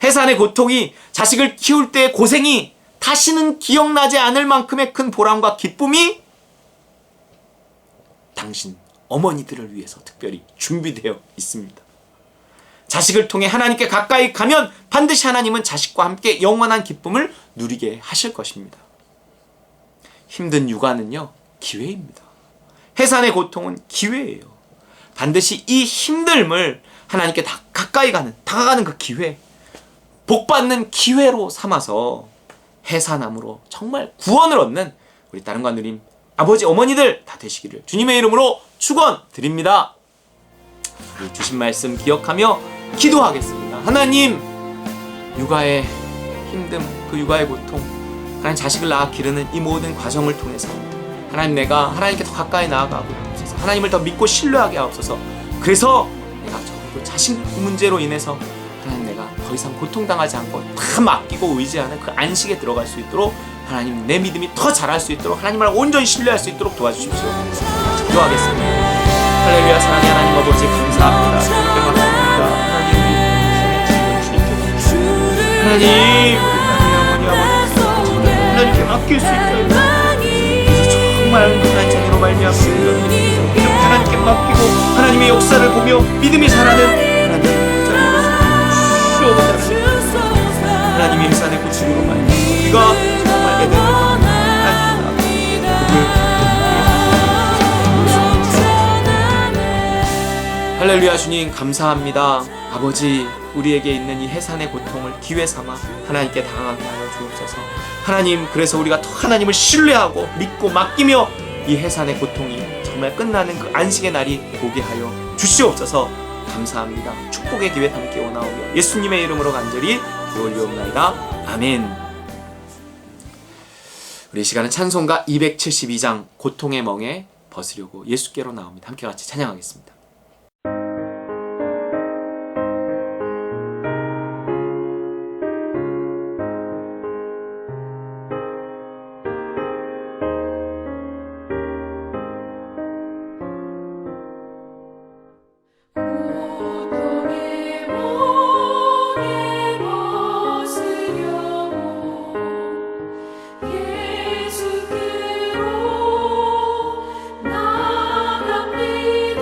해산의 고통이, 자식을 키울 때의 고생이 다시는 기억나지 않을 만큼의 큰 보람과 기쁨이 당신 어머니들을 위해서 특별히 준비되어 있습니다. 자식을 통해 하나님께 가까이 가면 반드시 하나님은 자식과 함께 영원한 기쁨을 누리게 하실 것입니다. 힘든 육아는요, 기회입니다. 해산의 고통은 기회예요. 반드시 이 힘듦을 하나님께 가까이 다가가는 그 기회, 복받는 기회로 삼아서 해산함으로 정말 구원을 얻는 우리 따님과 누님, 아버지, 어머니들 다 되시기를 주님의 이름으로 축원드립니다. 우리 주신 말씀 기억하며 기도하겠습니다. 하나님, 육아의 힘듦, 그 육아의 고통, 하나님 자식을 낳아 기르는 이 모든 과정을 통해서 하나님, 내가 하나님께 더 가까이 나아가고 하옵소서. 하나님을 더 믿고 신뢰하게 하옵소서. 그래서 내가 적어도 자식 문제로 인해서 하나님, 내가 더 이상 고통당하지 않고 다 맡기고 의지하는 그 안식에 들어갈 수 있도록 하나님, 내 믿음이 더 자랄 수 있도록 하나님을 온전히 신뢰할 수 있도록 도와주십시오. 기도하겠습니다. 할렐루야. 사랑의 하나님 아버지, 감사합니다. 하나님, 우리 어머니 아버지 하나님께 맡길 수 있어요. 그래서 정말 하나님 자녀로 말미암습니다. 이렇게 하나님께 맡기고 하나님의 역사를 보며 믿음이 자라는 하나님 우리가 정말 에덴을 할렐루야. 주님 감사합니다. 아버지, 우리에게 있는 이 해산의 고통을 기회 삼아 하나님께 당하게 하여 주옵소서. 하나님, 그래서 우리가 더 하나님을 신뢰하고 믿고 맡기며 이 해산의 고통이 정말 끝나는 그 안식의 날이 오게 하여 주시옵소서. 감사합니다. 축복의 기회 함께 원하오며 예수님의 이름으로 간절히 기도 올리옵나이다. 아멘. 우리 시간은 찬송가 272장 고통의 멍에 벗으려고 예수께로 나옵니다. 함께 같이 찬양하겠습니다. 예수께로 나갑니다.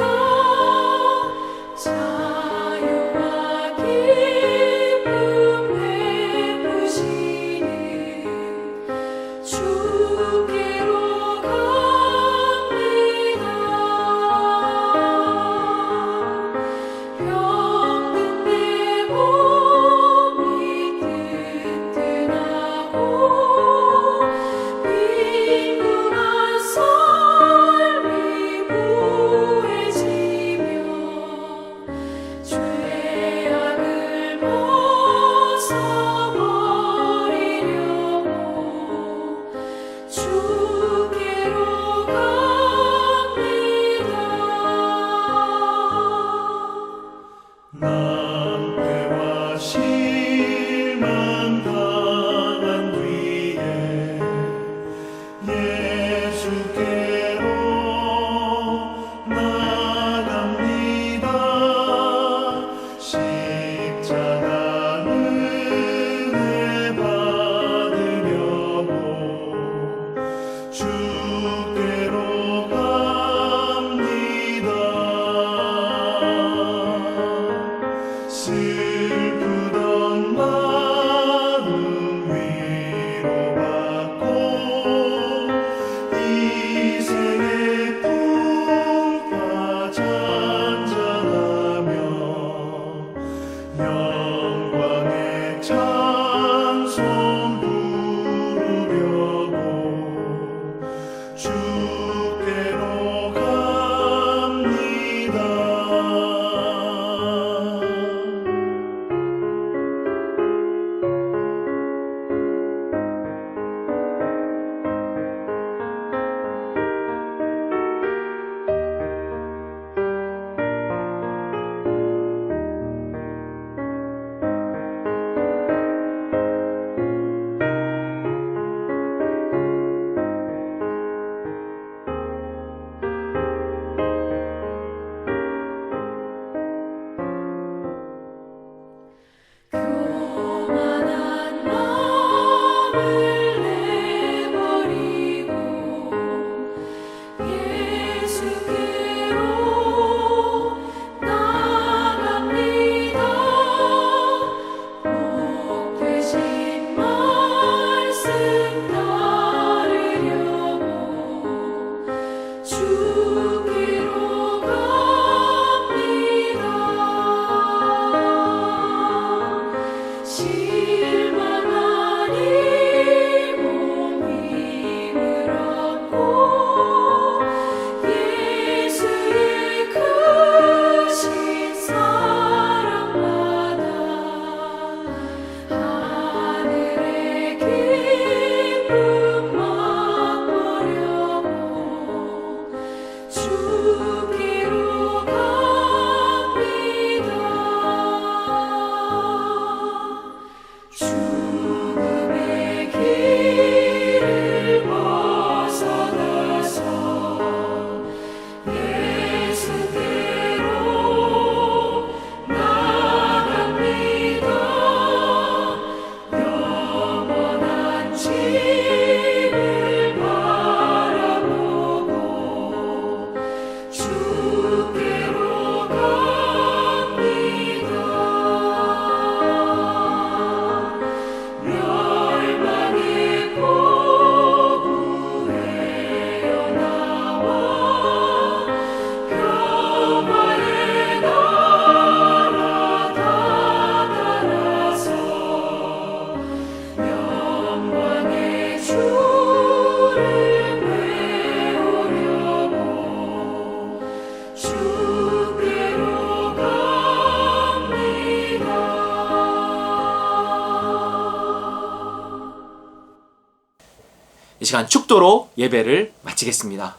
이 시간 축도로 예배를 마치겠습니다.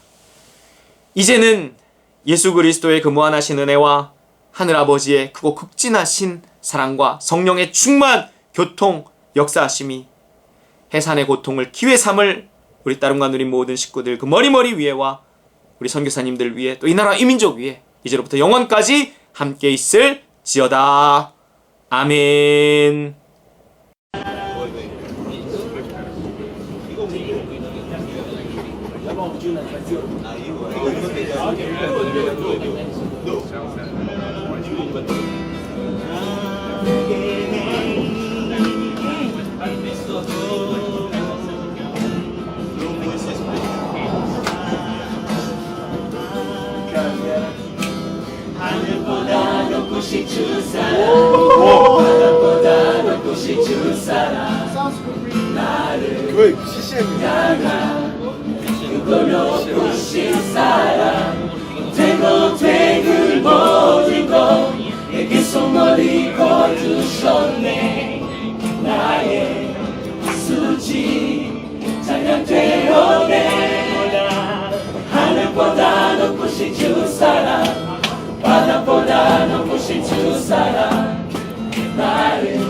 이제는 예수 그리스도의 그 무한하신 은혜와 하늘아버지의 크고 극진하신 사랑과 성령의 충만 교통 역사하심이 해산의 고통을 기회 삼을 우리 따름과 누린 모든 식구들 그 머리머리 위에와 우리 선교사님들 위에 또 이 나라 이 민족 위에 이제로부터 영원까지 함께 있을 지어다. 아멘. 하늘보다 높으신 주 사랑 바다보다 높으신 주 사랑 나를 향한 그거 높으신 사랑 되고 되그 모든 것 내게서 멀리 거두셨네 나의 수지 찬양되어내 하늘보다 높으신 주 사랑 바다보다 높으신 주 사랑 나를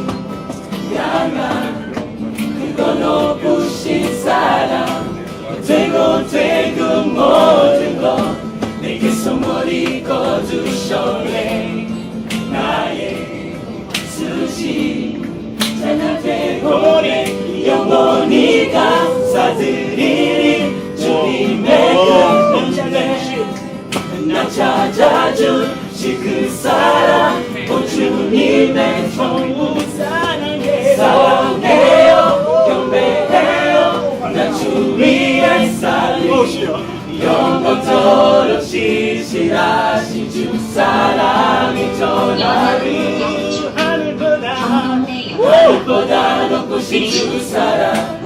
향한 그거 높으신 사랑 되고 되고 모든 것 내게서 머리 거두셨네 나의 수지 찬양되고 내 영원히 감사드리리 주님의 그 은혜 나 찾아주신 그 사랑 오 주님의 전부 사랑해요 경배해요 나 주 위에 살리 영원토록 신실하신 주 사랑이 전하리 하늘보다 높으신 주 사랑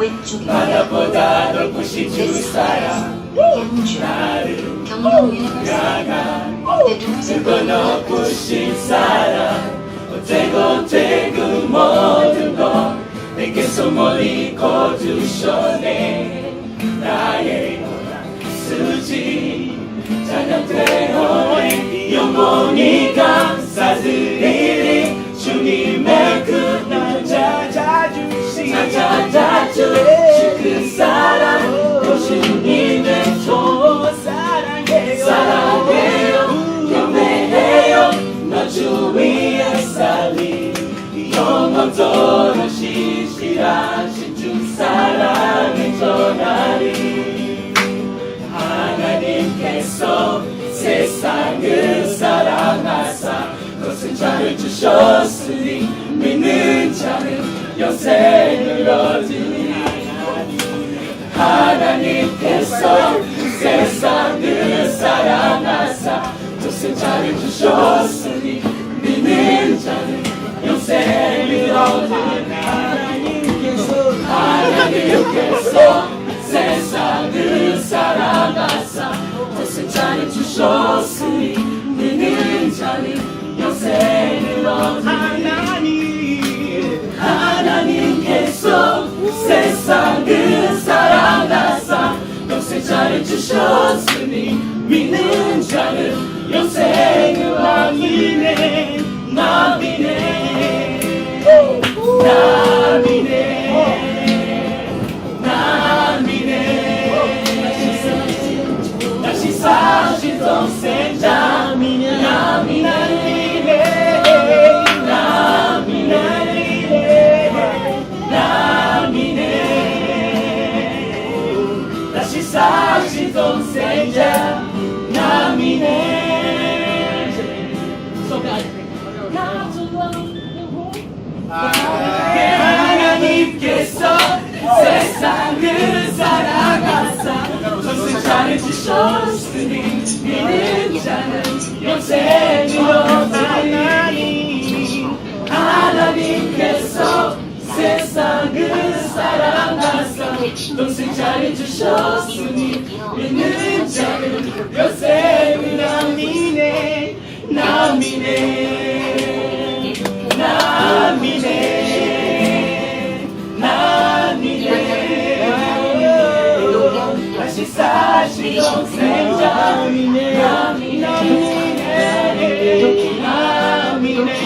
바다보다 높으신 주 사랑 나를 향한 그거 높으신 사랑 되고 되고 모든 것 내게서 멀리 거두셨네 나의 수지 찬양되어내 영원히 감사드리리 주님의 그 찾아주신 그 사랑 또 주님의 종 사랑해요 경배해요 너 주 위에 살리 영원토록 신실하신 주 사랑을 전하리 하나님께서 세상을 사랑하사 것은 자를 주셨으니 믿는 자는 영생을 얻으리 하나님께서 세상을 사랑하사 것은 자를 주셨으니 믿는 자는 영생을 얻으리 하나님께서 세상을 사랑하사 것은 자를 주셨으니 믿는 자는 영생을 얻으리 하나님께서 세상을 사랑하사 것은 자를 주셨으니 믿는 자는 영생을 얻으리 나비네 다시 사신 동생 다시 사신 동생자 남이네 하나님께서 세상을 사랑하사 것은 자를 주셨으니 믿는 자는 영생을 얻으리 하나님께서 세상을 사랑하사 것은 자를 주셨으니 믿는 자는 영생을 얻으리 남이네 남이네 남이네 남이네 남이네 남이네